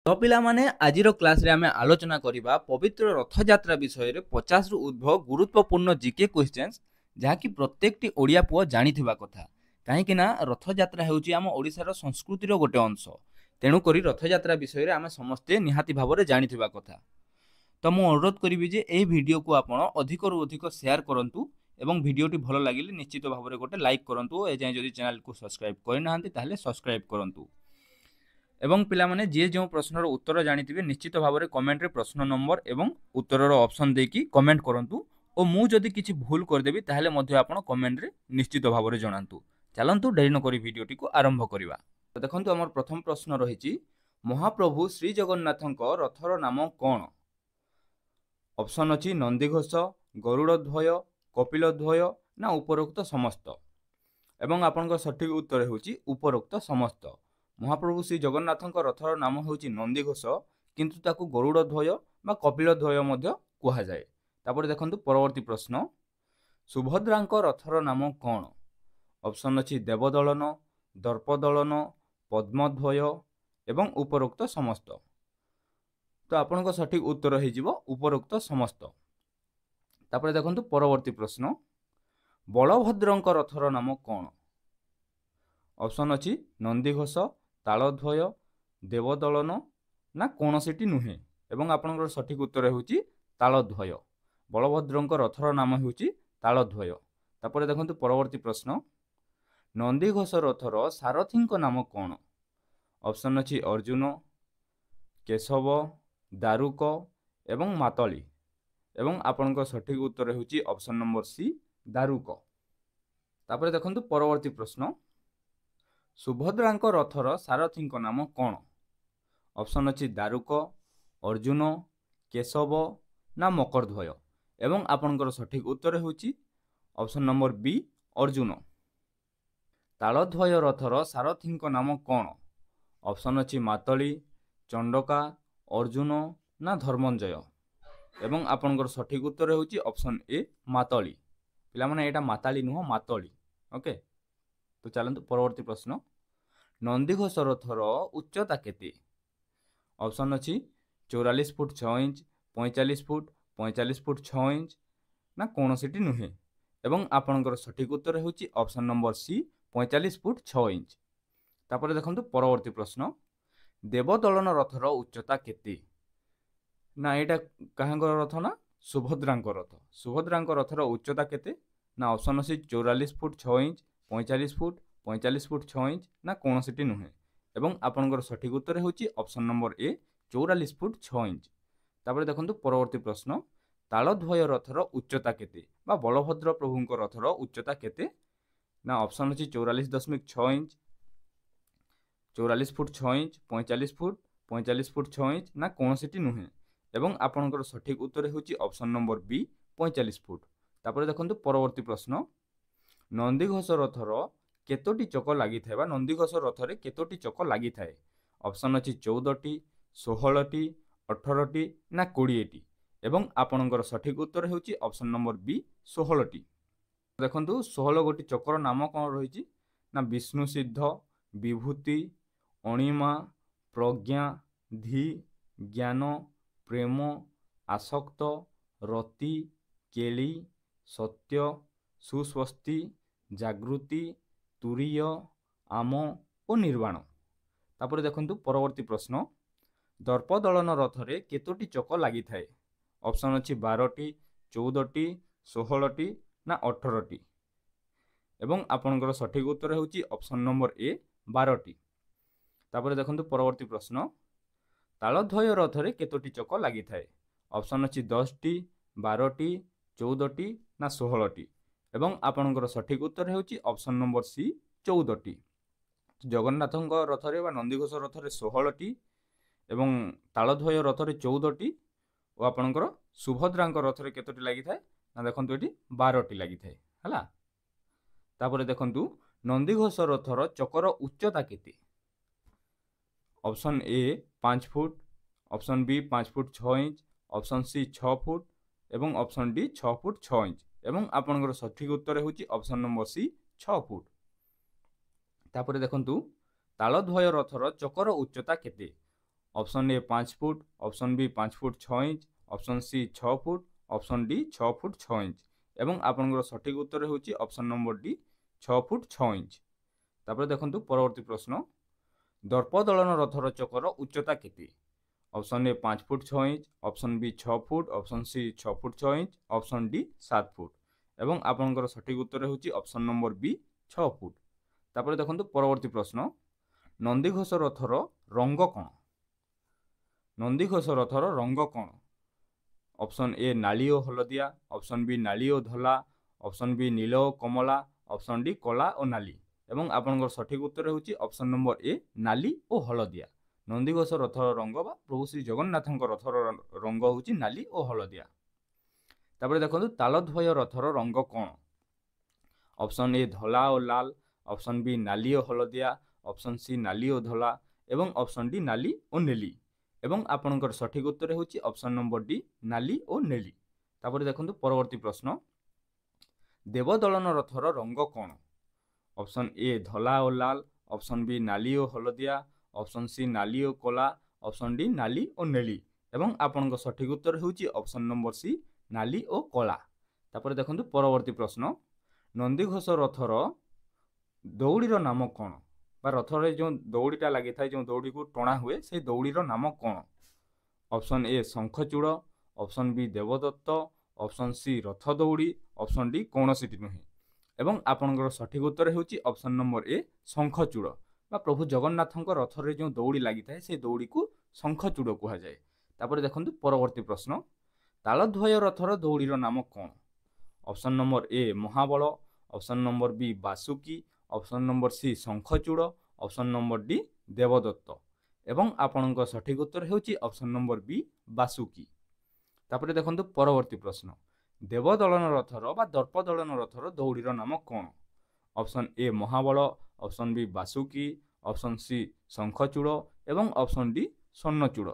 तो पिलामाने आजिर क्लास रे आमे आलोचना करिबा पवित्र रथयात्रा विषय रे 50 रु उद्भव गुरुत्वपूर्ण जीके क्वेश्चंस जहाँकि प्रत्येकटी ओडिया पुओ जानिथिबा कथा काहेकि ना रथयात्रा हेउची आम ओडिसार संस्कृतिर गोटे अंश तेणु करी रथयात्रा विषय रे आमे समस्ते निहाती भाबरे जानिथिबा कथा। तो मु अनुरोध करिबि जे एही वीडियो को आपण अधिक रु अधिक शेयर करंतु एवं वीडियोटी भलो लागिले निश्चित भाबरे गोटे लाइक करंतु ए जाय जदि चैनल को सब्सक्राइब करिनाहांती ताहले सब्सक्राइब करंतु। एवं पिलामाने जे जो प्रश्नर उत्तर जानिथिबे निश्चित भाबरे कमेंट रे प्रश्न नंबर एवं उत्तरर ऑप्शन देकी कमेंट करंतु ओ मु जदि किछि भूल करदेबि ताहले मध्ये आपण कमेंट रे निश्चित भाबरे जणांतु। चलंतु डेरी न करी वीडियोटी को आरंभ करिवा। तो देखंतु हमर प्रथम प्रश्न रहिछि महाप्रभु श्री जगन्नाथक रथर नाम कोन? ऑप्शन अछि नंदीघोष, गरुड़ध्वज, कपिलध्वज ना उपरोक्त समस्त। एवं आपनकर सठिक उत्तर हेउछि उपरोक्त समस्त। महाप्रभु श्री जगन्नाथक रथर नाम हेउछि नंदीघोष किंतु ताकू गरुड़ध्वज बा कपिलध्वज मध्य कुहा जाए। तापर देखंतु परवर्ती प्रश्न सुभद्रांक रथर नाम कोन? ऑप्शन अछि देवदलन, दर्पदलन, पद्मध्वज एवं उपरोक्त समस्त। तो आपनकर सठिक उत्तर हे जिवो उपरोक्त समस्त। तापर देखंतु परवर्ती प्रश्न बलभद्रंक रथर नाम कोन? ऑप्शन अछि नंदीघोष, तालध्वज, देवदलन ना कोनोसीटी नुहे एवं आपनकर सठिक उत्तर हेउछि तालध्वज। बलभद्रंक रथर नाम हेउछि तालध्वज। तापर देखंतु परवर्ती प्रश्न नंदीघोष रथर सारथींक नाम कोन? ऑप्शन अछि अर्जुन, केशव, दारुक एवं मातली एवं आपनकर सठिक उत्तर हेउछि ऑप्शन नंबर सी दारुक। तापर देखंतु परवर्ती प्रश्न सुभद्रांक रथर सारथींक नाम कोन? ऑप्शन अछि दारुक, अर्जुन, केशव ना मकरध्वज एवं आपनकर सठिक उत्तर हेउछि option number B Arjun. Taladhwaja रथर सारथींक नाम कोन? ऑप्शन अछि मातली, चंडका, अर्जुन ना धर्मंजय एवं आपनकर सठिक उत्तर हेउछि ऑप्शन ए मातली। पिला माने एटा माताली नुह मातली। ओके तो चलंतु परवर्ती प्रश्न नंदीघोष रथर उच्चता केते? ऑप्शन अछि 44 foot 6 inch, 45 foot, 45 foot 6 inch ना कोनोसीटी नुहे एवं आपनकर सठिक उत्तर हेउछि option number C 45 foot 6 inch. तापर देखंतु परवर्ती प्रश्न देवदलन रथर उच्चता केते? ना एटा काहांकर रथ ना सुभद्रांक रथ। सुभद्रांक रथर उच्चता केते? ना ऑप्शन अछि 44 foot 6 inch, 45 foot, 45 foot 6 inch ना कोनोसीटी नुहे एवं आपनकर सठिक उत्तर हेउछि option number A 44 foot 6 inch. तापर देखंतु परवर्ती प्रश्न तालध्वज रथर उच्चता केते बा बलभद्र प्रभुंक रथर उच्चता केते? ना ऑप्शन अछि 44.6 inch, 44 foot 6 inch, 45 foot, 45 foot 6 inch ना कोनोसीटी नुहे एवं आपनकर सठिक उत्तर हेउछि ऑप्शन नंबर बी 45 फुट। तापर देखंतु परवर्ती प्रश्न नंदीघोष रथर केतोटी चक लागि थाए बा नंदीघोष रथरे केतोटी चक लागि थाए? ऑप्शन अछि 14टी, 16टी, 18टी ना 20टी एवं आपनकर सठिक उत्तर हेउछि ऑप्शन नंबर बी 16टी। देखंतु 16 गोटी चक्र नाम कोन रहिछि ना विष्णु सिद्ध, विभूति, अणिमा, प्रज्ञा, धी, ज्ञान, प्रेम, आसक्त, रति, केली, सत्य, सुस्वस्ति, जागृति, तुरीय, आम और निर्वाण। तापर देखंतु परवर्ती प्रश्न दर्पदलन रथरे केतोटी चक लागि थाए? ऑप्शन अछि 12टी, 14टी, 16टी ना 18टी एवं आपनकर सठिक उत्तर हेउछि ऑप्शन नंबर ए 12टी। तापर देखंतु परवर्ती प्रश्न तालध्वज रथरे केतोटी चक लागि थाए? ऑप्शन अछि 10टी, 12टी, 14टी ना 16टी एवं आपनकर सठिक उत्तर हेउछि ऑप्शन नंबर सी 14टी। जगन्नाथଙ୍କ रथरे बा नंदीघोष रथरे 16टी एवं तालध्वज रथरे 14टी और आपनकर सुभद्राଙ୍କ रथरे केतोटी लागि थाए ना देखंतु एटी 12टी लागि थाए हला। तापर देखंतु नंदीघोष रथर चकर उच्चता केते? Option A 5 foot, option B 5 foot 6 inch, option C 6 foot एवं ऑप्शन डी 6 फुट 6 इंच एवं आपनकर सठिक उत्तर हेउछि ऑप्शन नंबर सी 6 फुट। तापर देखंतु तालध्वज रथर चकर उच्चता केते? Option A 5 foot, option B 5 foot 6 inch, option C 6 foot, option D 6 foot 6 inch एवं आपनकर सठिक उत्तर होची option number D 6 foot 6 inch. तापर देखंतु परवर्ती प्रश्न, दर्पदलन रथर चकर उच्चता केते? Option A 5 foot 6 inch, option B 6 foot, option C 6 foot 6 inch, option D 7 foot एवं आपनकर सठिक उत्तर होची ऑप्शन नंबर बी 6 फुट। तापर देखंतु परवर्ती प्रश्न, नंदीघोष रथर रंग कोन? नंदीघोष रथर रंग कोन? ऑप्शन ए नाली और हलदिया, ऑप्शन बी नाली और धला, ऑप्शन बी नील और कमला, ऑप्शन डी कला और नाली एवं आपनकर सठिक उत्तर होची ऑप्शन नंबर ए नाली और हलदिया। नंदीघोष रथर रंग बा प्रभु श्री जगन्नाथ रथर रंग होची नाली और हलदिया। तापर देखंतु तालध्वज रथर रंग कोन? ऑप्शन ए धला और लाल, ऑप्शन बी नाली और हलदिया, ऑप्शन सी नाली और धला एवं ऑप्शन डी नाली और नीली एवं आपनकर सठिक उत्तर होची ऑप्शन नंबर डी नाली और नीली। तापर देखंतु परवर्ती प्रश्न, देवदलन रथर रंग कोन? ऑप्शन ए धला और लाल, ऑप्शन बी नाली और हलदिया, ऑप्शन सी नाली और कला, ऑप्शन डी नाली और नीली एवं आपनकर सठिक उत्तर होची ऑप्शन नंबर सी नाली और कला। तापर देखंतु परवर्ती प्रश्न, नंदीघोष रथर दौड़ीर नाम कोन? बा रथरे जो दौड़ीटा लगी था, जो दौड़ी को टणा हुए से दौड़ीर नाम कोन? Option A Shankhachuda, option B Devadatta, option C रथ दौड़ी, ऑप्शन डी कौनसीटी नुहे एवं आपनकर सठिक उत्तर होची ऑप्शन नंबर ए शंखचूड़ बा प्रभु जगन्नाथ रथरे जो दौड़ी लगी था से दौड़ी को शंखचूड़ कहा जाए। तापर देखंतु परवर्ती प्रश्न, तालध्वज रथर दौड़ीर नाम कोन? Option number A Mahabal, option number B Basuki, option number C Shankhachuda, option number D Devadatta एवं आपनकर सठिक उत्तर होची ऑप्शन नंबर बी बासुकी। तापर देखंतु परवर्ती प्रश्न, देवदलन रथर बा दर्पदलन रथर दौड़ीर नाम कोन? Option A Mahabal, option B Basuki, option C Shankhachuda एवं ऑप्शन डी स्वर्णचूड़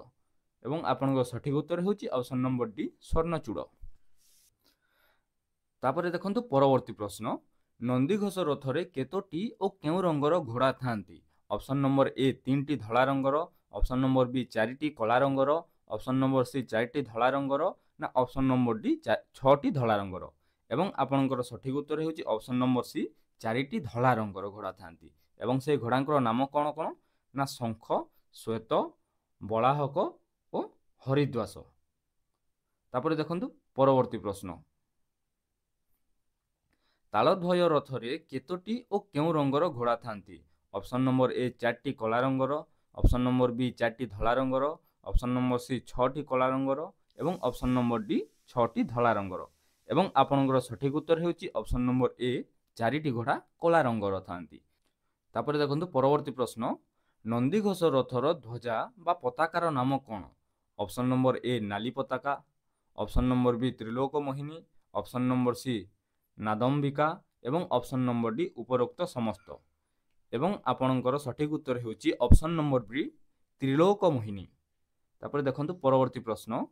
एवं आपनकर सठिक उत्तर होची ऑप्शन नंबर डी स्वर्णचूड़। तापर देखंतु परवर्ती प्रश्न, नंदीघोष रथरे केतोटी और केउ रंगर घोड़ा थांती? ऑप्शन नंबर ए 3टी धला रंगर, ऑप्शन नंबर बी 4टी कला रंगर, ऑप्शन नंबर सी 4टी धला रंगर ना ऑप्शन नंबर डी 6टी धला रंगर एवं आपनकर सठिक उत्तर होची ऑप्शन नंबर सी 4टी धला रंगर घोड़ा थांती एवं से घोड़ांकर नाम कोन कोन ना शंख, श्वेत, बलाहक और हरिद्वास। तापर देखंतु परवर्ती प्रश्न, तालध्वज रथरे केतोटी और केउ रंगर घोड़ा थांती? ऑप्शन नंबर ए 4टी कला रंगर, ऑप्शन नंबर बी 4टी धला रंगर, ऑप्शन नंबर सी 6टी कला रंगर एवं ऑप्शन नंबर डी 6टी धला रंगर एवं आपनकर सठिक उत्तर होची ऑप्शन नंबर ए 4टी घोड़ा कला रंगर थांती। तापर देखंतु परवर्ती प्रश्न, नंदीघोष रथर ध्वजा बा पताकार नाम कोन? ऑप्शन नंबर ए नाली पताका, option number B Trilok Mohini, option number C Nadambika एवं ऑप्शन नंबर डी उपरोक्त समस्त एवं आपनकर सठिक उत्तर होची option number B Trilok Mohini. तापर देखंतु परवर्ती प्रश्न,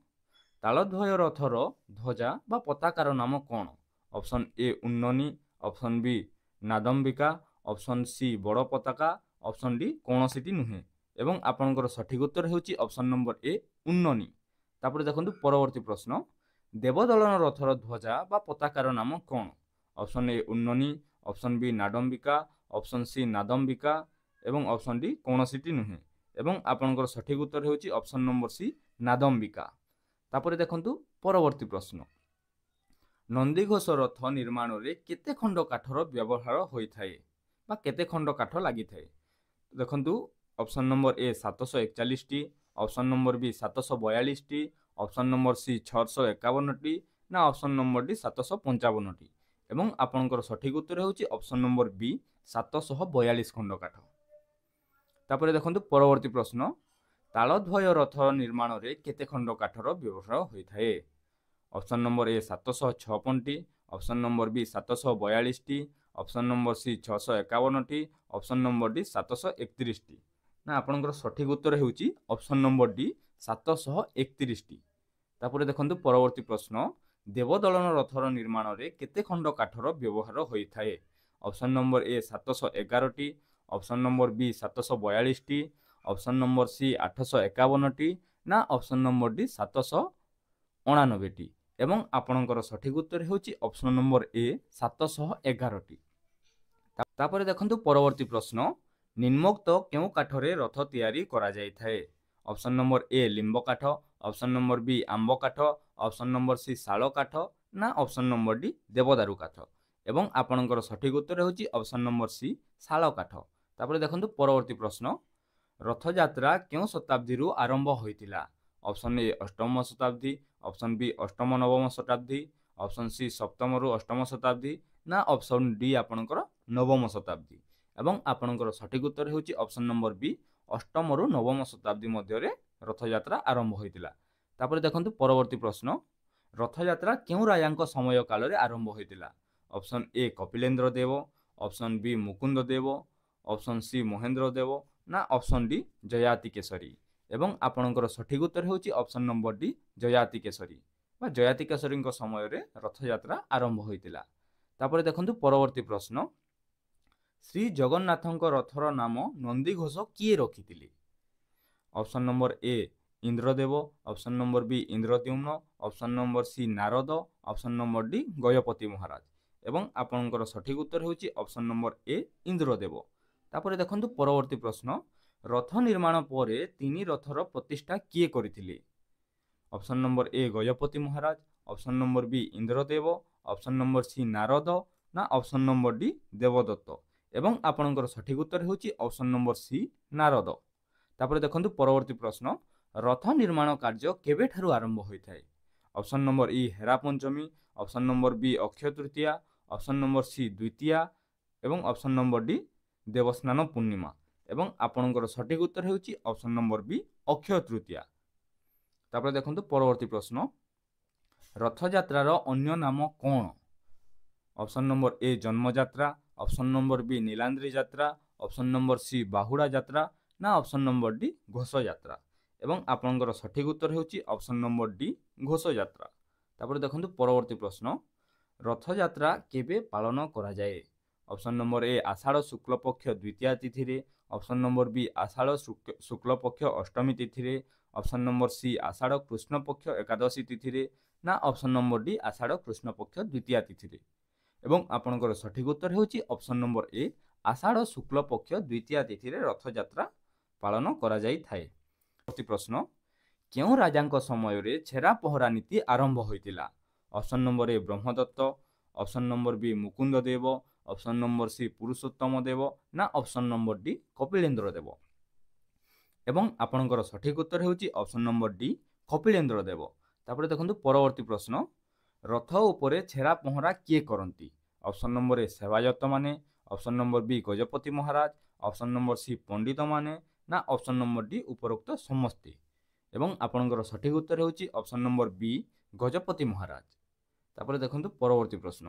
तालध्वज रथर ध्वजा बा पताकार नाम कोन? Option A Unnani, option B Nadambika, option C बड़ पताका, ऑप्शन डी कौनसीटी नुहे एवं आपनकर सठिक उत्तर होची ऑप्शन नंबर ए उन्ननी। तापर देखंतु परवर्ती प्रश्न, देवदलन रथर ध्वजा बा पताकार नाम कोन? Option A Unnani, option B Nadambika, option C Nadambika एवं ऑप्शन डी कौनसीटी नुहे एवं आपनकर सठिक उत्तर होची ऑप्शन नंबर सी नादम्बिका। तापर देखंतु परवर्ती प्रश्न, नंदीघोष रथ निर्माण रे केते खंड काठर व्यवहार होई थाए बा केते खंड काठ लागि थाए? देखंतु ऑप्शन नंबर ए 741 टी, ऑप्शन नंबर बी 742 टी, ऑप्शन नंबर सी 651 टी ना ऑप्शन नंबर डी 755 टी एवं आपनकर सठिक उत्तर होची ऑप्शन नंबर बी 742 खंड काठ। तापर देखंतु परवर्ती प्रश्न, तालध्वज रथ निर्माण रे केते खंड काठर व्यवहार होई थाए? ऑप्शन नंबर ए 756 टी, ऑप्शन नंबर बी 742 टी, ऑप्शन नंबर सी 651 टी, ऑप्शन नंबर डी 731 टी ना आपनकर सठिक उत्तर होची ऑप्शन नंबर डी 731 टी। तापर देखंतु परवर्ती प्रश्न, देवदलन रथर निर्माण रे केते खंड काठर व्यवहार होई थाए? ऑप्शन नंबर ए 711 टी, ऑप्शन नंबर बी 742 टी, ଅପସନ ନମ୍ବର ସି 851ଟି ନା ଅପସନ ନମ୍ବର ଡି 799ଟି ଏବଂ ଆପଣଙ୍କର ସଠିକ ଉତ୍ତର ହେଉଛି ଅପସନ ନମ୍ବର ଏ 711ଟି। ତାପରେ ଦେଖନ୍ତୁ ପରବର୍ତ୍ତୀ ପ୍ରଶ୍ନ, ନିମ୍ନୋକ୍ତ କେଉଁ କାଠରେ ରଥ ତିଆରି କରାଯାଇଥାଏ? ଅପସନ ନମ୍ବର ଏ ଲିମ୍ବ କାଠ, ଅପସନ ନମ୍ବର ବି ଆମ୍ବ କାଠ, ଅପସନ ନମ୍ବର ସି ଶାଳ କାଠ ନା ଅପସନ ନମ୍ବର ଡି ଦେବଦାରୁ କାଠ ଏବଂ ଆପଣଙ୍କର ସଠିକ ଉତ୍ତର ହେଉଛି ଅପସନ ନମ୍ବର ସି ଶାଳ କାଠ। ତାପରେ ଦେଖନ୍ତୁ ପରବର୍ତ୍ତୀ ପ୍ରଶ୍ନ, ରଥଯାତ୍ରା କେଉଁ ଶତାବ୍ଦୀରୁ ଆରମ୍ଭ ହୋଇଥିଲା? ଅପସନ ଏ ଅଷ୍ଟମ ଶତାବ୍ଦୀ, ଅପସନ ବି ଅଷ୍ଟମ ନବମ ଶତାବ୍ଦୀ, ଅପସନ ସି ସପ୍ତମରୁ ଅଷ୍ଟମ ଶତାବ୍ଦୀ ନା ଅପସନ ଡି ଆପଣଙ୍କର ନବମ ଶତାବ୍ଦୀ ଏବଂ ଆପଣଙ୍କର ସଠିକ ଉତ୍ତର ହେଉଛି ଅପସନ ନମ୍ବର ବି ଅଷ୍ଟମରୁ ନବମ ଶତାବ୍ଦୀ ମଧ୍ୟରେ ରଥଯାତ୍ରା ଆରମ୍ଭ ହୋଇଥିଲା। ତାପରେ ଦେଖନ୍ତୁ ପରବର୍ତ୍ତୀ ପ୍ରଶ୍ନ, ରଥଯାତ୍ରା କେଉଁ ରାଜାଙ୍କ ସମୟ କାଳରେ ଆରମ୍ଭ ହୋଇଥିଲା? ଅପସନ ଏ କପିଳେନ୍ଦ୍ର ଦେବ, ଅପସନ ବି ମୁକୁନ୍ଦ ଦେବ, ଅପସନ ସି ମହେନ୍ଦ୍ର ଦେବ ନା ଅପସନ ଡି ଜୟାତି କେଶରୀ ଏବଂ ଆପଣଙ୍କର ସଠିକ ଉତ୍ତର ହେଉଛି ଅପସନ ନମ୍ବର ଡି ଜୟାତି କେଶରୀ ବା ଜୟାତି କେଶରୀଙ୍କ ସମୟରେ ରଥଯାତ୍ରା ଆରମ୍ଭ ହୋଇଥିଲା। ତାପରେ ଦେଖନ୍ତୁ ପରବର୍ତ୍ତୀ ପ୍ରଶ୍ନ, ଶ୍ରୀ ଜଗନ୍ନାଥଙ୍କ ରଥର ନାମ ନନ୍ଦିଘୋଷ କିଏ ରଖିଥିଲେ? Option number A Indradev, option number B Indradyumna, option number C Narad, option number D Gajapati Maharaja ଏବଂ ଆପଣଙ୍କର ସଠିକ ଉତ୍ତର ହେଉଛି ଅପସନ ନମ୍ବର ଏ ଇନ୍ଦ୍ରଦେବ। ତାପରେ ଦେଖନ୍ତୁ ପରବର୍ତ୍ତୀ ପ୍ରଶ୍ନ, ରଥ ନିର୍ମାଣ ପରେ ତିନି ରଥର ପ୍ରତିଷ୍ଠା କିଏ କରିଥିଲେ? Option number A Gajapati Maharaj, option number B Indradev, option number C Narada ନା ଅପସନ ନମ୍ବର ଡି ଦେବଦତ୍ତ ଏବଂ ଆପଣଙ୍କର ସଠିକ ଉତ୍ତର ହେଉଛି ଅପସନ ନମ୍ବର ସି ନାରଦ। ତାପରେ ଦେଖନ୍ତୁ ପରବର୍ତ୍ତୀ ପ୍ରଶ୍ନ, ରଥ ନିର୍ମାଣ କାର୍ଯ୍ୟ କେବେଠାରୁ ଆରମ୍ଭ ହୋଇଥାଏ? ଅପସନ ନମ୍ବର ଇ ହେରା ପଞ୍ଚମୀ, ଅପସନ ନମ୍ବର ବି Akshaya Tritiya, option number C ଦ୍ୱିତୀୟା ଏବଂ option number D Debasnana Purnima ଏବଂ ଆପଣଙ୍କର ସଠିକ ଉତ୍ତର ହେଉଛି ଅପସନ ନମ୍ବର ବି ଅକ୍ଷୟ ତୃତୀୟା। ତାପରେ ଦେଖନ୍ତୁ ପରବର୍ତ୍ତୀ ପ୍ରଶ୍ନ, ରଥଯାତ୍ରାର ଅନ୍ୟ ନାମ କ'ଣ? Option number A Janmayatra, option number B Niladri Yatra, option number C Bahuda Yatra ନା ଅପସନ ନମ୍ବର ଡି ଘୋଷଯାତ୍ରା ଏବଂ ଆପଣଙ୍କର ସଠିକ ଉତ୍ତର ହେଉଛି ଅପସନ ନମ୍ବର ଡି ଘୋଷଯାତ୍ରା। ତାପରେ ଦେଖନ୍ତୁ ପରବର୍ତ୍ତୀ ପ୍ରଶ୍ନ, ରଥଯାତ୍ରା କେବେ ପାଳନ କରାଯାଏ? ଅପସନ ନମ୍ବର ଏ ଆଷାଢ଼ ଶୁକ୍ଲପକ୍ଷ ଦ୍ୱିତୀୟା ତିଥିରେ, ଅପସନ ନମ୍ବର ବି ଆଷାଢ଼ ଶୁକ୍ଲପକ୍ଷ ଅଷ୍ଟମୀ ତିଥିରେ, ଅପସନ ନମ୍ବର ସି ଆଷାଢ଼ କୃଷ୍ଣପକ୍ଷ ଏକାଦଶୀ ତିଥିରେ ନା ଅପସନ ନମ୍ବର ଡି ଆଷାଢ଼ କୃଷ୍ଣପକ୍ଷ ଦ୍ୱିତୀୟା ତିଥିରେ ଏବଂ ଆପଣଙ୍କର ସଠିକ ଉତ୍ତର ହେଉଛି ଅପସନ ନମ୍ବର ଏ ଆଷାଢ଼ ଶୁକ୍ଲପକ୍ଷ ଦ୍ୱିତୀୟା ତିଥିରେ ରଥଯାତ୍ରା ପାଳନ କରାଯାଇଥାଏ। ପ୍ରଶ୍ନ, କେଉଁ ରାଜାଙ୍କ ସମୟରେ ଛେରା ପହଁରା ନୀତି ଆରମ୍ଭ ହୋଇଥିଲା? Option number A Brahmadatta, option number B Mukunda Dev, option number C Purushottam Dev ନା option number D Kapilendra Dev ଏବଂ ଆପଣଙ୍କର ସଠିକ ଉତ୍ତର ହେଉଛି option number D Kapilendra Dev. ତାପରେ ଦେଖନ୍ତୁ ପରବର୍ତ୍ତୀ ପ୍ରଶ୍ନ, ରଥ ଉପରେ ଛେରା ପହଁରା କିଏ କରନ୍ତି? ଅପସନ ନମ୍ବର ଏ ସେବାୟତ ମାନେ, ଅପସନ ନମ୍ବର ବି Gajapati Maharaj, option number C ପଣ୍ଡିତ ମାନେ ନା ଅପସନ ନମ୍ବର ଡି ଉପରୋକ୍ତ ସମସ୍ତେ ଏବଂ ଆପଣଙ୍କର ସଠିକ ଉତ୍ତର ହେଉଛି ଅପସନ ନମ୍ବର ବି ଗଜପତି ମହାରାଜ। ତାପରେ ଦେଖନ୍ତୁ ପରବର୍ତ୍ତୀ ପ୍ରଶ୍ନ,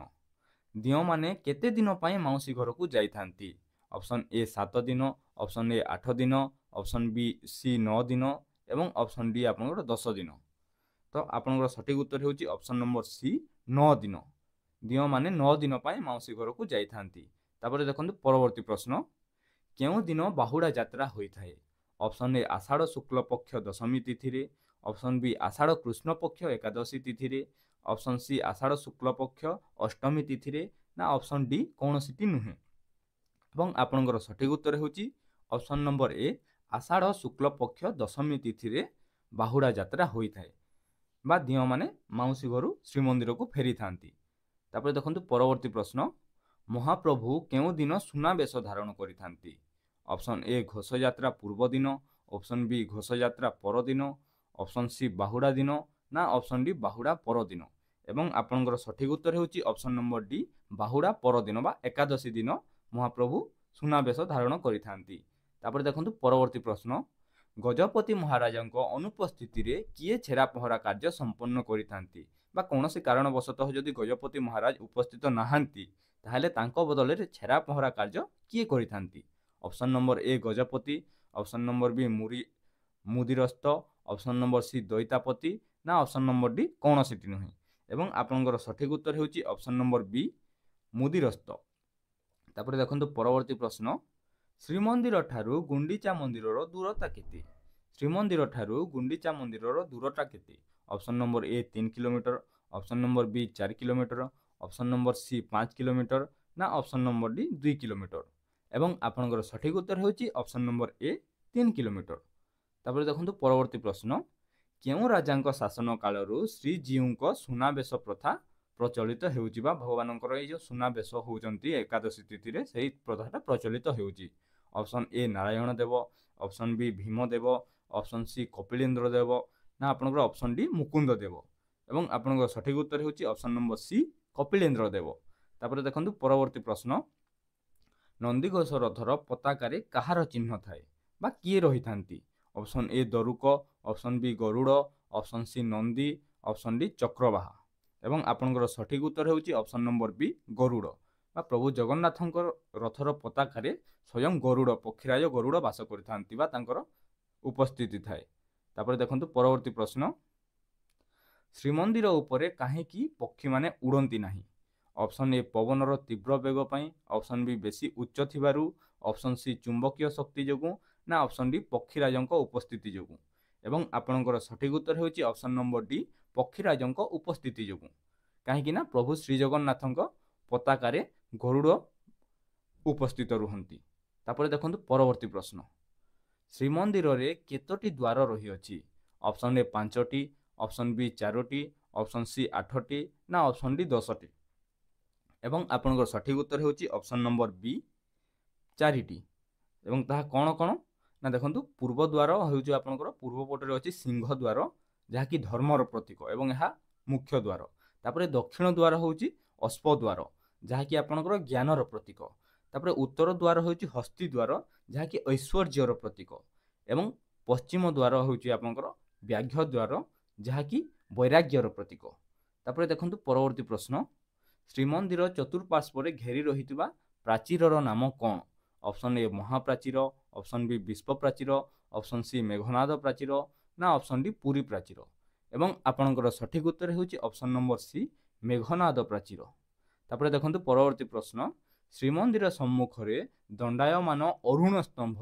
ଦିଅଁମାନେ କେତେ ଦିନ ପାଇଁ ମାଉସୀ ଘରକୁ ଯାଇଥାନ୍ତି? ଅପସନ ଏ 7 ଦିନ, ଅପସନ ଏ 8 ଦିନ, ଅପସନ ବି ସି 9 ଦିନ ଏବଂ ଅପସନ ଡି ଆପଣଙ୍କର 10 ଦିନ। ତ ଆପଣଙ୍କର ସଠିକ ଉତ୍ତର ହେଉଛି ଅପସନ ନମ୍ବର ସି 9 ଦିନ। ଦିଅଁମାନେ 9 ଦିନ ପାଇଁ ମାଉସୀ ଘରକୁ ଯାଇଥାନ୍ତି। ତାପରେ ଦେଖନ୍ତୁ ପରବର୍ତ୍ତୀ ପ୍ରଶ୍ନ, କେଉଁ ଦିନ ବାହୁଡ଼ା ଯାତ୍ରା ହୋଇଥାଏ? ଅପସନ ଏ ଆଷାଢ଼ ଶୁକ୍ଲପକ୍ଷ ଦଶମୀ ତିଥିରେ, ଅପସନ ବି ଆଷାଢ଼ କୃଷ୍ଣପକ୍ଷ ଏକାଦଶୀ ତିଥିରେ, ଅପସନ ସି ଆଷାଢ଼ ଶୁକ୍ଲପକ୍ଷ ଅଷ୍ଟମୀ ତିଥିରେ ନା ଅପସନ ଡି କୌଣସିଟି ନୁହେଁ ଏବଂ ଆପଣଙ୍କର ସଠିକ ଉତ୍ତର ହେଉଛି ଅପସନ ନମ୍ବର ଏ ଆଷାଢ଼ ଶୁକ୍ଲପକ୍ଷ ଦଶମୀ ତିଥିରେ ବାହୁଡ଼ା ଯାତ୍ରା ହୋଇଥାଏ ବା ଦିଅଁମାନେ ମାଉସୀ ଘରୁ ଶ୍ରୀମନ୍ଦିରକୁ ଫେରିଥାନ୍ତି। ତାପରେ ଦେଖନ୍ତୁ ପରବର୍ତ୍ତୀ ପ୍ରଶ୍ନ, ମହାପ୍ରଭୁ କେଉଁ ଦିନ ସୁନାବେଶ ଧାରଣ କରିଥାନ୍ତି? ଅପସନ ଏ ଘୋଷଯାତ୍ରା ପୂର୍ବ ଦିନ, ଅପସନ ବି ଘୋଷଯାତ୍ରା ପରଦିନ, ଅପସନ ସି ବାହୁଡ଼ା ଦିନ ନା ଅପସନ ଡି ବାହୁଡ଼ା ପରଦିନ ଏବଂ ଆପଣଙ୍କର ସଠିକ ଉତ୍ତର ହେଉଛି ଅପସନ ନମ୍ବର ଡି ବାହୁଡ଼ା ପରଦିନ ବା ଏକାଦଶୀ ଦିନ ମହାପ୍ରଭୁ ସୁନାବେଶ ଧାରଣ କରିଥାନ୍ତି। ତାପରେ ଦେଖନ୍ତୁ ପରବର୍ତ୍ତୀ ପ୍ରଶ୍ନ, ଗଜପତି ମହାରାଜଙ୍କ ଅନୁପସ୍ଥିତିରେ କିଏ ଛେରା ପହଁରା କାର୍ଯ୍ୟ ସମ୍ପନ୍ନ କରିଥାନ୍ତି ବା କୌଣସି କାରଣବଶତଃ ଯଦି ଗଜପତି ମହାରାଜ ଉପସ୍ଥିତ ନାହାନ୍ତି ତାହେଲେ ତାଙ୍କ ବଦଳରେ ଛେରା ପହଁରା କାର୍ଯ୍ୟ କିଏ କରିଥାନ୍ତି? Option number A Gajapati, option number B Mudirasta, option number C ଦଇତାପତି ନା ଅପସନ ନମ୍ବର ଡି କୌଣସିଟି ନୁହେଁ ଏବଂ ଆପଣଙ୍କର ସଠିକ ଉତ୍ତର ହେଉଛି ଅପସନ ନମ୍ବର ବି ମୁଦିରସ୍ତ। ତାପରେ ଦେଖନ୍ତୁ ପରବର୍ତ୍ତୀ ପ୍ରଶ୍ନ, ଶ୍ରୀମନ୍ଦିର ଠାରୁ ଗୁଣ୍ଡିଚା ମନ୍ଦିରର ଦୂରତା କେତେ? ଶ୍ରୀମନ୍ଦିର ଠାରୁ ଗୁଣ୍ଡିଚା ମନ୍ଦିରର ଦୂରତା କେତେ? ଅପସନ୍ ନମ୍ବର ଏ 3 କିଲୋମିଟର, ଅପସନ୍ ନମ୍ବର ବି 4 kilometre, option number C 5 kilometre, ନା ଅପସନ୍ ନମ୍ବର ଡି 2 କିଲୋମିଟର। ଏବଂ ଆପଣଙ୍କର ସଠିକ ଉତ୍ତର ହେଉଛି ଅପସନ୍ ନମ୍ବର ଏ 3 କିଲୋମିଟର। ତାପରେ ଦେଖନ୍ତୁ ପରବର୍ତ୍ତୀ ପ୍ରଶ୍ନ, କେଉଁ ରାଜାଙ୍କ ଶାସନ କାଳରୁ ଶ୍ରୀଜୀଉଙ୍କ ସୁନାବେଶ ପ୍ରଥା ପ୍ରଚଳିତ ହେଉଛି, ବା ଭଗବାନଙ୍କର ଏଇ ଯେଉଁ ସୁନାବେଶ ହେଉଛନ୍ତି ଏକାଦଶୀ ତିଥିରେ ସେହି ପ୍ରଥାଟା ପ୍ରଚଳିତ ହେଉଛି? Option A Narayan Dev, option B Bhim Dev, option C Kapilendra Dev, ନା ଆପଣଙ୍କର ଅପସନ୍ ଡି ମୁକୁନ୍ଦ ଦେବ। ଏବଂ ଆପଣଙ୍କର ସଠିକ ଉତ୍ତର ହେଉଛି option number C Kapilendra Dev. ତାପରେ ଦେଖନ୍ତୁ ପରବର୍ତ୍ତୀ ପ୍ରଶ୍ନ, ନନ୍ଦିଘୋଷ ରଥର ପତାକାରେ କାହାର ଚିହ୍ନ ଥାଏ, ବା କିଏ ରହିଥାନ୍ତି? Option A Daruka, option B Garuda, option C Nandi, option D Chakrabaha. ଏବଂ ଆପଣଙ୍କର ସଠିକ ଉତ୍ତର ହେଉଛି ଅପସନ୍ ନମ୍ବର ବି ଗରୁଡ଼, ବା ପ୍ରଭୁ ଜଗନ୍ନାଥଙ୍କର ରଥର ପତାକାରେ ସ୍ୱୟଂ ଗରୁଡ଼, ପକ୍ଷୀରାଜ ଗରୁଡ଼ ବାସ କରିଥାନ୍ତି ବା ତାଙ୍କର ଉପସ୍ଥିତି ଥାଏ। ତାପରେ ଦେଖନ୍ତୁ ପରବର୍ତ୍ତୀ ପ୍ରଶ୍ନ, ଶ୍ରୀମନ୍ଦିର ଉପରେ କାହିଁକି ପକ୍ଷୀମାନେ ଉଡ଼ନ୍ତି ନାହିଁ? ଅପସନ୍ ଏ ପବନର ତୀବ୍ର ବେଗ ପାଇଁ, ଅପସନ୍ ବି ବେଶୀ ଉଚ୍ଚ ଥିବାରୁ, ଅପସନ୍ ସି ଚୁମ୍ବକୀୟ ଶକ୍ତି ଯୋଗୁଁ, ନା ଅପସନ୍ ଡି ପକ୍ଷୀରାଜଙ୍କ ଉପସ୍ଥିତି ଯୋଗୁଁ। ଏବଂ ଆପଣଙ୍କର ସଠିକ ଉତ୍ତର ହେଉଛି ଅପସନ୍ ନମ୍ବର ଡି ପକ୍ଷୀରାଜଙ୍କ ଉପସ୍ଥିତି ଯୋଗୁଁ। କାହିଁକି ନା ପ୍ରଭୁ ଶ୍ରୀଜଗନ୍ନାଥଙ୍କ ପତାକାରେ ଗରୁଡ଼ ଉପସ୍ଥିତ ରୁହନ୍ତି। ତାପରେ ଦେଖନ୍ତୁ ପରବର୍ତ୍ତୀ ପ୍ରଶ୍ନ, ଶ୍ରୀମନ୍ଦିରରେ କେତୋଟି ଦ୍ୱାର ରହିଅଛି? ଅପସନ୍ ଏ 5ଟି, ଅପସନ୍ ବି 4ଟି, ଅପସନ୍ ସି 8ଟି, ନା ଅପସନ୍ ଡି 10ଟି। ଏବଂ ଆପଣଙ୍କର ସଠିକ ଉତ୍ତର ହେଉଛି ଅପସନ୍ ନମ୍ବର ବି 4ଟି। ଏବଂ ତାହା କ'ଣ କ'ଣ? ନା ଦେଖନ୍ତୁ ପୂର୍ବ ଦ୍ୱାର ହେଉଛି ଆପଣଙ୍କର ପୂର୍ବ ପଟରେ ଅଛି ସିଂହ ଦ୍ୱାର, ଯାହାକି ଧର୍ମର ପ୍ରତୀକ ଏବଂ ଏହା ମୁଖ୍ୟ ଦ୍ୱାର। ତାପରେ ଦକ୍ଷିଣ ଦ୍ୱାର ହେଉଛି ଅଶ୍ପ ଦ୍ୱାର, ଯାହାକି ଆପଣଙ୍କର ଜ୍ଞାନର ପ୍ରତୀକ। ତାପରେ ଉତ୍ତର ଦ୍ୱାର ହେଉଛି ହସ୍ତି ଦ୍ୱାର, ଯାହାକି ଐଶ୍ୱର୍ଯ୍ୟର ପ୍ରତୀକ। ଏବଂ ପଶ୍ଚିମ ଦ୍ୱାର ହେଉଛି ଆପଣଙ୍କର ବ୍ୟାଘ୍ର ଦ୍ୱାର, ଯାହାକି ବୈରାଗ୍ୟର ପ୍ରତୀକ। ତାପରେ ଦେଖନ୍ତୁ ପରବର୍ତ୍ତୀ ପ୍ରଶ୍ନ, ଶ୍ରୀମନ୍ଦିର ଚତୁଃପାର୍ଶ୍ୱରେ ଘେରି ରହିଥିବା ପ୍ରାଚୀରର ନାମ କ'ଣ? ଅପସନ୍ ଏ ମହାପ୍ରାଚୀର, ଅପସନ୍ ବି ବିଶ୍ୱ ପ୍ରାଚୀର, ଅପସନ୍ ସି ମେଘନାଦ ପ୍ରାଚୀର, ନା ଅପସନ୍ ଡି ପୁରୀ ପ୍ରାଚୀର। ଏବଂ ଆପଣଙ୍କର ସଠିକ ଉତ୍ତର ହେଉଛି ଅପସନ୍ ନମ୍ବର ସି ମେଘନାଦ ପ୍ରାଚୀର। ତାପରେ ଦେଖନ୍ତୁ ପରବର୍ତ୍ତୀ ପ୍ରଶ୍ନ, ଶ୍ରୀମନ୍ଦିର ସମ୍ମୁଖରେ ଦଣ୍ଡାୟମାନ ଅରୁଣ ସ୍ତମ୍ଭ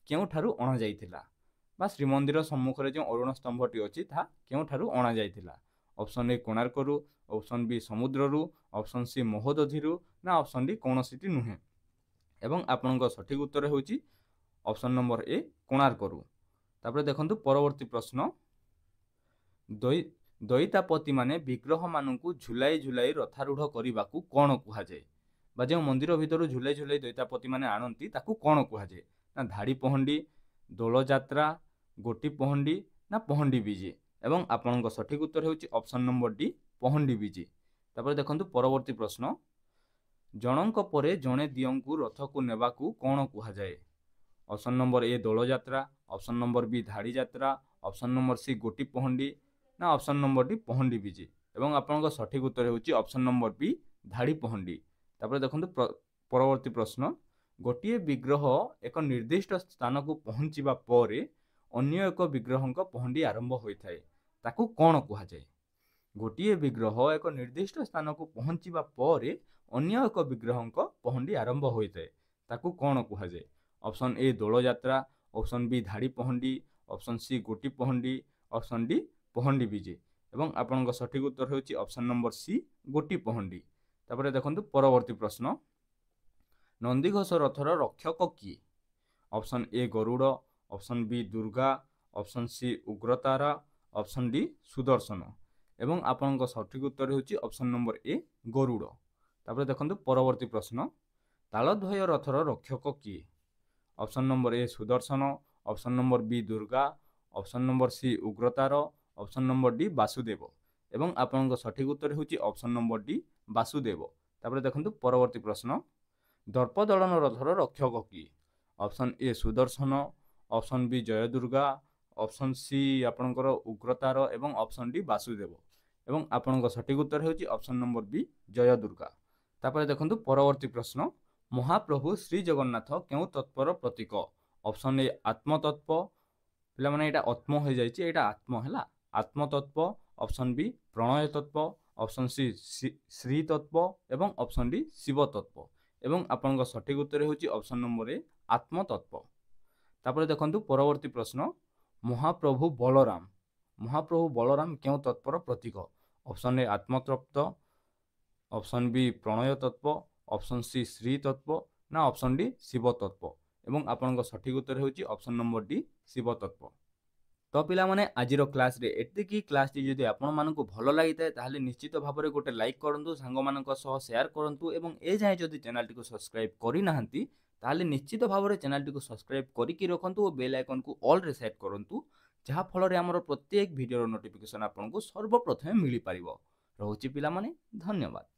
କେଉଁଠାରୁ ଅଣାଯାଇଥିଲା? ବା ଶ୍ରୀମନ୍ଦିର ସମ୍ମୁଖରେ ଯେଉଁ ଅରୁଣ ସ୍ତମ୍ଭଟି ଅଛି ତାହା କେଉଁଠାରୁ ଅଣାଯାଇଥିଲା? ଅପସନ୍ ଏ କୋଣାର୍କରୁ, ଅପସନ୍ ବି ସମୁଦ୍ରରୁ, ଅପସନ୍ ସି ମହୋଦଧିରୁ, ନା ଅପସନ୍ ଡି କୌଣସିଟି ନୁହେଁ। ଏବଂ ଆପଣଙ୍କ ସଠିକ ଉତ୍ତର ହେଉଛି ଅପସନ୍ ନମ୍ବର ଏ କୋଣାର୍କରୁ। ତାପରେ ଦେଖନ୍ତୁ ପରବର୍ତ୍ତୀ ପ୍ରଶ୍ନ, ଦଇତାପତିମାନେ ବିଗ୍ରହମାନଙ୍କୁ ଝୁଲାଇ ଝୁଲାଇ ରଥାରୂଢ଼ କରିବାକୁ କ'ଣ କୁହାଯାଏ? ବା ଯେଉଁ ମନ୍ଦିର ଭିତରୁ ଝୁଲାଇ ଝୁଲାଇ ଦଇତାପତିମାନେ ଆଣନ୍ତି ତାକୁ କ'ଣ କୁହାଯାଏ? ନା ଧାଡ଼ି ପହଣ୍ଡି, ଦୋଳଯାତ୍ରା, ଗୋଟି ପହଣ୍ଡି, ନା ପହଣ୍ଡି ବିଜେ। ଏବଂ ଆପଣଙ୍କ ସଠିକ ଉତ୍ତର ହେଉଛି ଅପସନ୍ ନମ୍ବର ଡି ପହଣ୍ଡି ବିଜେ। ତାପରେ ଦେଖନ୍ତୁ ପରବର୍ତ୍ତୀ ପ୍ରଶ୍ନ, ଜଣଙ୍କ ପରେ ଜଣେ ଦିଅଁଙ୍କୁ ରଥକୁ ନେବାକୁ କ'ଣ କୁହାଯାଏ? Option number A Dolyatra, option number B Dhadi Yatra, option number C ଗୋଟି ପହଣ୍ଡି, ନା ଅପସନ୍ ନମ୍ବର ଡି ପହଣ୍ଡି ବିଜେ। ଏବଂ ଆପଣଙ୍କ ସଠିକ ଉତ୍ତର ହେଉଛି ଅପସନ୍ ନମ୍ବର ବି ଧାଡ଼ି ପହଣ୍ଡି। ତାପରେ ଦେଖନ୍ତୁ ପରବର୍ତ୍ତୀ ପ୍ରଶ୍ନ, ଗୋଟିଏ ବିଗ୍ରହ ଏକ ନିର୍ଦ୍ଦିଷ୍ଟ ସ୍ଥାନକୁ ପହଞ୍ଚିବା ପରେ ଅନ୍ୟ ଏକ ବିଗ୍ରହଙ୍କ ପହଣ୍ଡି ଆରମ୍ଭ ହୋଇଥାଏ, ତାକୁ କ'ଣ କୁହାଯାଏ? ଗୋଟିଏ ବିଗ୍ରହ ଏକ ନିର୍ଦ୍ଦିଷ୍ଟ ସ୍ଥାନକୁ ପହଞ୍ଚିବା ପରେ ଅନ୍ୟ ଏକ ବିଗ୍ରହଙ୍କ ପହଣ୍ଡି ଆରମ୍ଭ ହୋଇଥାଏ, ତାକୁ କ'ଣ କୁହାଯାଏ? Option A Dolyatra, option B Dhadi Pahandi, option C ଗୋଟି ପହଣ୍ଡି, ଅପସନ୍ ଡି ପହଣ୍ଡି ବିଜେ। ଏବଂ ଆପଣଙ୍କ ସଠିକ ଉତ୍ତର ହେଉଛି ଅପସନ୍ ନମ୍ବର ସି ଗୋଟି ପହଣ୍ଡି। ତାପରେ ଦେଖନ୍ତୁ ପରବର୍ତ୍ତୀ ପ୍ରଶ୍ନ, ନନ୍ଦିଘୋଷ ରଥର ରକ୍ଷକ କିଏ? Option A Garuda, option B Durga, option C Ugratara, option D Sudarshan. ଏବଂ ଆପଣଙ୍କ ସଠିକ ଉତ୍ତର ହେଉଛି ଅପସନ୍ ନମ୍ବର ଏ ଗରୁଡ଼। ତାପରେ ଦେଖନ୍ତୁ ପରବର୍ତ୍ତୀ ପ୍ରଶ୍ନ, ତାଳଧ୍ୱଜ ରଥର ରକ୍ଷକ କିଏ? Option number A Sudarshan, option number B Durga, option number C Ugratara, option number D Vasudev. ଏବଂ ଆପଣଙ୍କ ସଠିକ ଉତ୍ତର ହେଉଛି ଅପସନ୍ ନମ୍ବର ଡି ବାସୁଦେବ। ତାପରେ ଦେଖନ୍ତୁ ପରବର୍ତ୍ତୀ ପ୍ରଶ୍ନ, ଦର୍ପଦଳନ ରଥର ରକ୍ଷକ କିଏ? Option A Sudarshan, option B Jayadurga, option C ଆପଣଙ୍କର ଉଗ୍ରତାର, ଏବଂ ଅପସନ୍ ଡି ବାସୁଦେବ। ଏବଂ ଆପଣଙ୍କ ସଠିକ ଉତ୍ତର ହେଉଛି ଅପସନ୍ ନମ୍ବର ବି ଜୟଦୁର୍ଗା। ତାପରେ ଦେଖନ୍ତୁ ପରବର୍ତ୍ତୀ ପ୍ରଶ୍ନ, ମହାପ୍ରଭୁ ଶ୍ରୀ ଜଗନ୍ନାଥ କେଉଁ ତତ୍ତ୍ୱର ପ୍ରତୀକ? ଅପସନ୍ ଏ ଆତ୍ମତତ୍ତ୍ୱ, ପିଲାମାନେ ଏଇଟା ଆତ୍ମ ହୋଇଯାଇଛି, ଏଇଟା ଆତ୍ମ ହେଲା, ଆତ୍ମତତ୍ତ୍ୱ, ଅପସନ୍ ବି ପ୍ରଣୟ ତତ୍ତ୍ୱ, ଅପସନ୍ ସି ଶ୍ରୀ ତତ୍ତ୍ୱ, ଏବଂ ଅପସନ୍ ଡି ଶିବ ତତ୍ତ୍ୱ। ଏବଂ ଆପଣଙ୍କ ସଠିକ ଉତ୍ତର ହେଉଛି ଅପସନ୍ ନମ୍ବର ଏ ଆତ୍ମତତ୍ତ୍ୱ। ତାପରେ ଦେଖନ୍ତୁ ପରବର୍ତ୍ତୀ ପ୍ରଶ୍ନ, ମହାପ୍ରଭୁ ବଳରାମ କେଉଁ ତତ୍ତ୍ୱର ପ୍ରତୀକ? ଅପସନ୍ ଏ ଆତ୍ମତତ୍ତ୍ୱ, ଅପସନ୍ ବି ପ୍ରଣୟ ତତ୍ତ୍ୱ, ଅପସନ୍ ସି ଶ୍ରୀ ତତ୍ତ୍ୱ ନା ଅପସନ୍ ଡି ଶିବ ତତ୍ତ୍ୱ। ଏବଂ ଆପଣଙ୍କ ସଠିକ ଉତ୍ତର ହେଉଛି ଅପସନ୍ ନମ୍ବର ଡି ଶିବ ତତ୍ତ୍ୱ। ତ ପିଲାମାନେ ଆଜିର କ୍ଲାସ୍ରେ ଏତିକି। କ୍ଲାସ୍ଟି ଯଦି ଆପଣମାନଙ୍କୁ ଭଲ ଲାଗିଥାଏ ତାହେଲେ ନିଶ୍ଚିତ ଭାବରେ ଗୋଟେ ଲାଇକ୍ କରନ୍ତୁ, ସାଙ୍ଗମାନଙ୍କ ସହ ସେୟାର କରନ୍ତୁ ଏବଂ ଏ ଯାଏଁ ଯଦି ଚ୍ୟାନେଲଟିକୁ ସବସ୍କ୍ରାଇବ୍ କରିନାହାନ୍ତି ତାହେଲେ ନିଶ୍ଚିତ ଭାବରେ ଚ୍ୟାନେଲଟିକୁ ସବସ୍କ୍ରାଇବ୍ କରିକି ରଖନ୍ତୁ ଓ ବେଲ୍ ଆଇକନ୍କୁ ଅଲ୍ରେ ସେଟ୍ କରନ୍ତୁ, ଯାହାଫଳରେ ଆମର ପ୍ରତ୍ୟେକ ଭିଡ଼ିଓର ନୋଟିଫିକେସନ୍ ଆପଣଙ୍କୁ ସର୍ବପ୍ରଥମେ ମିଳିପାରିବ। ରହୁଛି ପିଲାମାନେ, ଧନ୍ୟବାଦ।